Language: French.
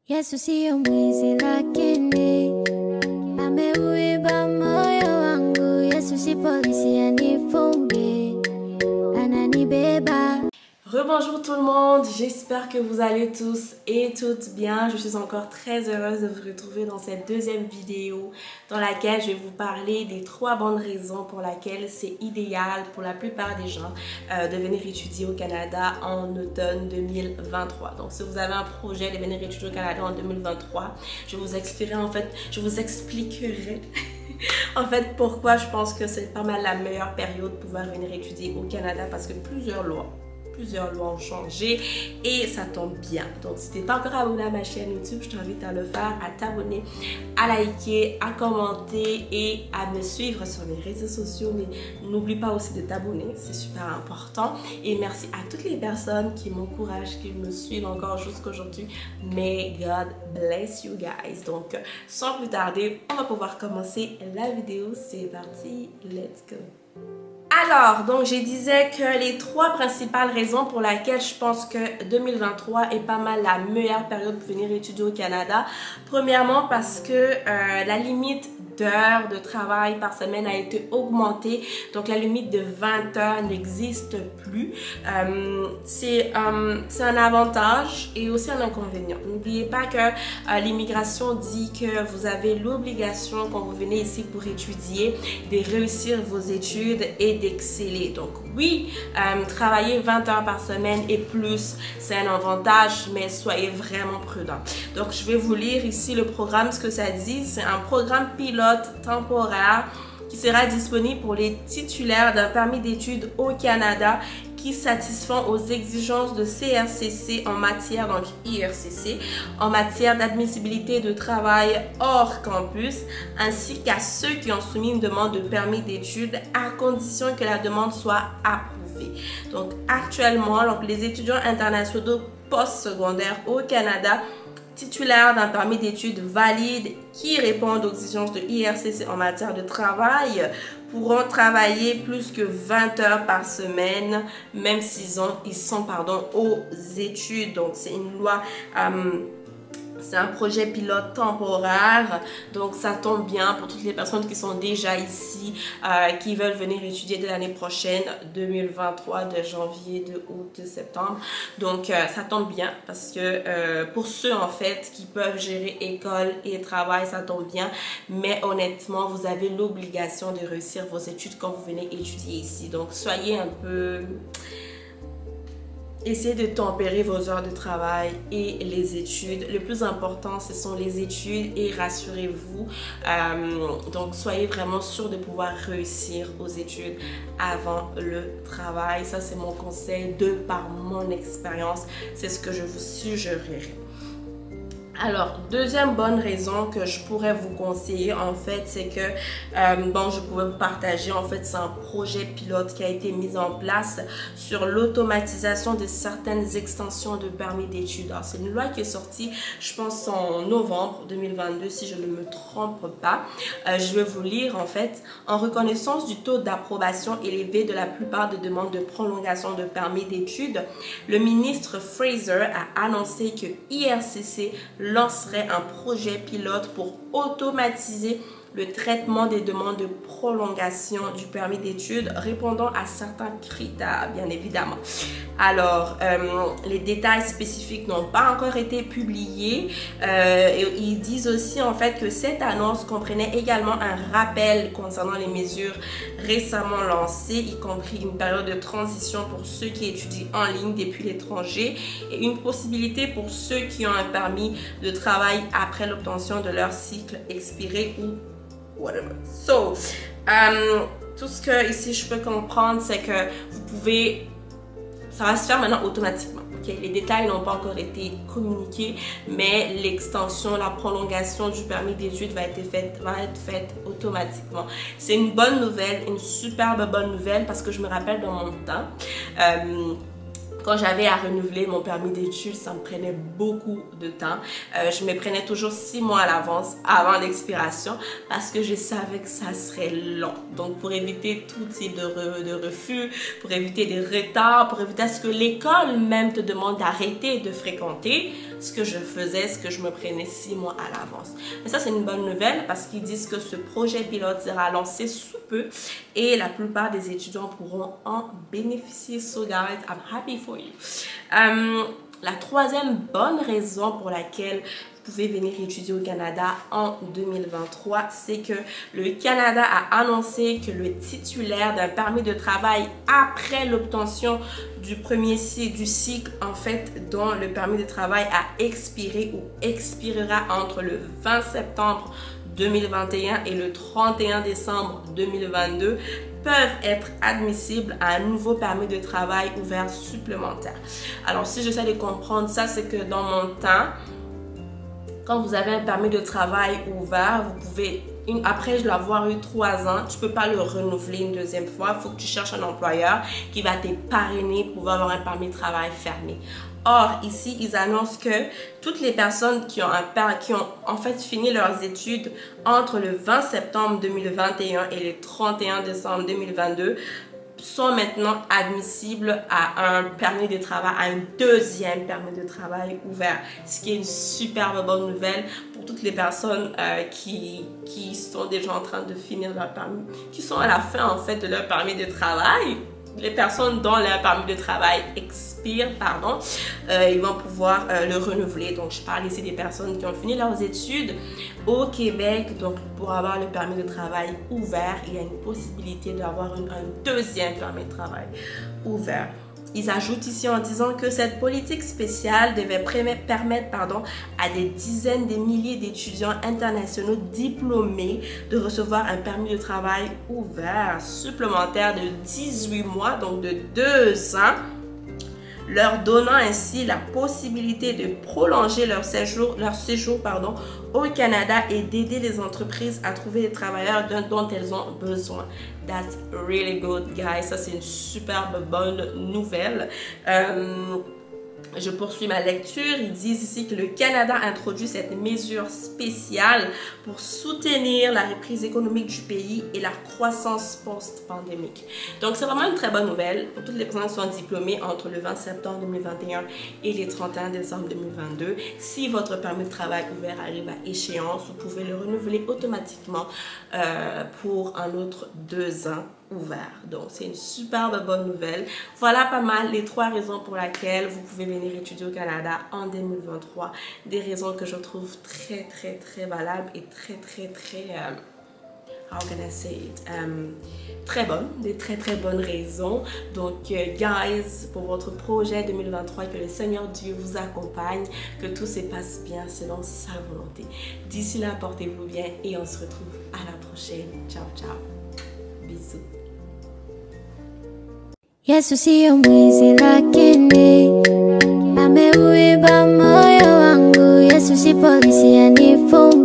Yesu siyo mwizi lakini ameuiba moyo wangu. Yesu si polisi anifunge, ananibeba. Rebonjour tout le monde, j'espère que vous allez tous et toutes bien. Je suis encore très heureuse de vous retrouver dans cette deuxième vidéo dans laquelle je vais vous parler des 3 bonnes raisons pour lesquelles c'est idéal pour la plupart des gens de venir étudier au Canada en automne 2023. Donc si vous avez un projet de venir étudier au Canada en 2023, je vous expliquerai en fait pourquoi je pense que c'est pas mal la meilleure période pour pouvoir venir étudier au Canada, parce que plusieurs lois ont changé et ça tombe bien. Donc si tu n'es pas encore abonné à ma chaîne YouTube, je t'invite à le faire, à t'abonner, à liker, à commenter et à me suivre sur mes réseaux sociaux. Mais n'oublie pas aussi de t'abonner, c'est super important. Et merci à toutes les personnes qui m'encouragent, qui me suivent encore jusqu'aujourd'hui. May God bless you guys. Donc sans plus tarder, on va pouvoir commencer la vidéo. C'est parti, let's go. Alors, donc je disais que les 3 principales raisons pour lesquelles je pense que 2023 est pas mal la meilleure période pour venir étudier au Canada. Premièrement, parce que la limite d'heures de travail par semaine a été augmentée. Donc la limite de 20 heures n'existe plus. C'est un avantage et aussi un inconvénient. N'oubliez pas que l'immigration dit que vous avez l'obligation, quand vous venez ici pour étudier, de réussir vos études et d'exceller. Donc oui, travailler 20 heures par semaine et plus, c'est un avantage, mais soyez vraiment prudents. Donc je vais vous lire ici le programme, ce que ça dit. C'est un programme pilote temporaire qui sera disponible pour les titulaires d'un permis d'études au Canada qui satisfont aux exigences de CRCC en matière, donc IRCC, en matière d'admissibilité de travail hors campus, ainsi qu'à ceux qui ont soumis une demande de permis d'études à condition que la demande soit approuvée. Donc actuellement, donc, les étudiants internationaux postsecondaires au Canada titulaires d'un permis d'études valide qui répondent aux exigences de IRCC en matière de travail pourront travailler plus que 20 heures par semaine, même s'ils sont aux études. Donc c'est une loi, c'est un projet pilote temporaire, donc ça tombe bien pour toutes les personnes qui sont déjà ici, qui veulent venir étudier de l'année prochaine, 2023, de janvier, de août, de septembre. Donc ça tombe bien parce que pour ceux en fait qui peuvent gérer école et travail, ça tombe bien. Mais honnêtement, vous avez l'obligation de réussir vos études quand vous venez étudier ici. Donc soyez un peu... Essayez de tempérer vos heures de travail et les études. Le plus important, ce sont les études et rassurez-vous. Donc, soyez vraiment sûr de pouvoir réussir aux études avant le travail. Ça, c'est mon conseil de par mon expérience. C'est ce que je vous suggérerais. Alors, deuxième bonne raison que je pourrais vous conseiller, en fait, c'est que, je pouvais vous partager, en fait, c'est un projet pilote qui a été mis en place sur l'automatisation de certaines extensions de permis d'études. Alors, c'est une loi qui est sortie, je pense, en novembre 2022, si je ne me trompe pas. Je vais vous lire, en fait, en reconnaissance du taux d'approbation élevé de la plupart des demandes de prolongation de permis d'études, le ministre Fraser a annoncé que IRCC lancerait un projet pilote pour automatiser le traitement des demandes de prolongation du permis d'études répondant à certains critères, bien évidemment. Alors, les détails spécifiques n'ont pas encore été publiés. Et ils disent aussi en fait que cette annonce comprenait également un rappel concernant les mesures récemment lancées, y compris une période de transition pour ceux qui étudient en ligne depuis l'étranger et une possibilité pour ceux qui ont un permis de travail après l'obtention de leur cycle expiré ou whatever. So, tout ce que ici je peux comprendre, c'est que vous pouvez, ça va se faire maintenant automatiquement. Okay? Les détails n'ont pas encore été communiqués, mais l'extension, la prolongation du permis d'études va être faite automatiquement. C'est une bonne nouvelle, une superbe bonne nouvelle, parce que je me rappelle dans mon temps, quand j'avais à renouveler mon permis d'études, ça me prenait beaucoup de temps. Je me prenais toujours 6 mois à l'avance avant l'expiration parce que je savais que ça serait long. Donc, pour éviter tout type de refus, pour éviter des retards, pour éviter à ce que l'école même te demande d'arrêter de fréquenter, ce que je faisais, ce que je me prenais 6 mois à l'avance. Mais ça, c'est une bonne nouvelle parce qu'ils disent que ce projet pilote sera lancé sous peu et la plupart des étudiants pourront en bénéficier. So guys, I'm happy for you. La troisième bonne raison pour laquelle vous pouvez venir étudier au Canada en 2023, c'est que le Canada a annoncé que le titulaire d'un permis de travail après l'obtention du premier cycle, en fait, dont le permis de travail a expiré ou expirera entre le 20 septembre 2021 et le 31 décembre 2022, peuvent être admissibles à un nouveau permis de travail ouvert supplémentaire. Alors, si j'essaie de comprendre ça, c'est que dans mon temps, quand vous avez un permis de travail ouvert, vous pouvez, après l'avoir eu 3 ans, tu ne peux pas le renouveler une deuxième fois. Il faut que tu cherches un employeur qui va te parrainer pour avoir un permis de travail fermé. Or, ici, ils annoncent que toutes les personnes qui ont en fait fini leurs études entre le 20 septembre 2021 et le 31 décembre 2022 sont maintenant admissibles à un permis de travail, à un deuxième permis de travail ouvert. Ce qui est une superbe bonne nouvelle pour toutes les personnes qui sont déjà en train de finir leur permis, qui sont à la fin en fait de leur permis de travail. Les personnes dont leur permis de travail expire, ils vont pouvoir le renouveler. Donc, je parle ici des personnes qui ont fini leurs études au Québec. Donc, pour avoir le permis de travail ouvert, il y a une possibilité d'avoir un deuxième permis de travail ouvert. Ils ajoutent ici en disant que cette politique spéciale devait permettre à des dizaines de milliers d'étudiants internationaux diplômés de recevoir un permis de travail ouvert supplémentaire de 18 mois, donc de 2 ans, leur donnant ainsi la possibilité de prolonger leur séjour au Canada et d'aider les entreprises à trouver les travailleurs dont elles ont besoin. That's really good, guys. Ça, c'est une superbe bonne nouvelle. Je poursuis ma lecture. Ils disent ici que le Canada introduit cette mesure spéciale pour soutenir la reprise économique du pays et la croissance post-pandémique. Donc, c'est vraiment une très bonne nouvelle pour toutes les personnes qui sont diplômées entre le 20 septembre 2021 et le 31 décembre 2022. Si votre permis de travail ouvert arrive à échéance, vous pouvez le renouveler automatiquement pour un autre 2 ans ouvert. Donc, c'est une superbe bonne nouvelle. Voilà pas mal les 3 raisons pour lesquelles vous pouvez venir étudier au Canada en 2023. Des raisons que je trouve très, très, très valables et très, how can I say it? Très bonnes, des très, très bonnes raisons. Donc, guys, pour votre projet 2023, que le Seigneur Dieu vous accompagne, que tout se passe bien selon sa volonté. D'ici là, portez-vous bien et on se retrouve à la prochaine. Ciao, ciao. Bisous. Yesu siyo mwizi lakini ameuiba moyo wangu. Yesu si polisi anifunge.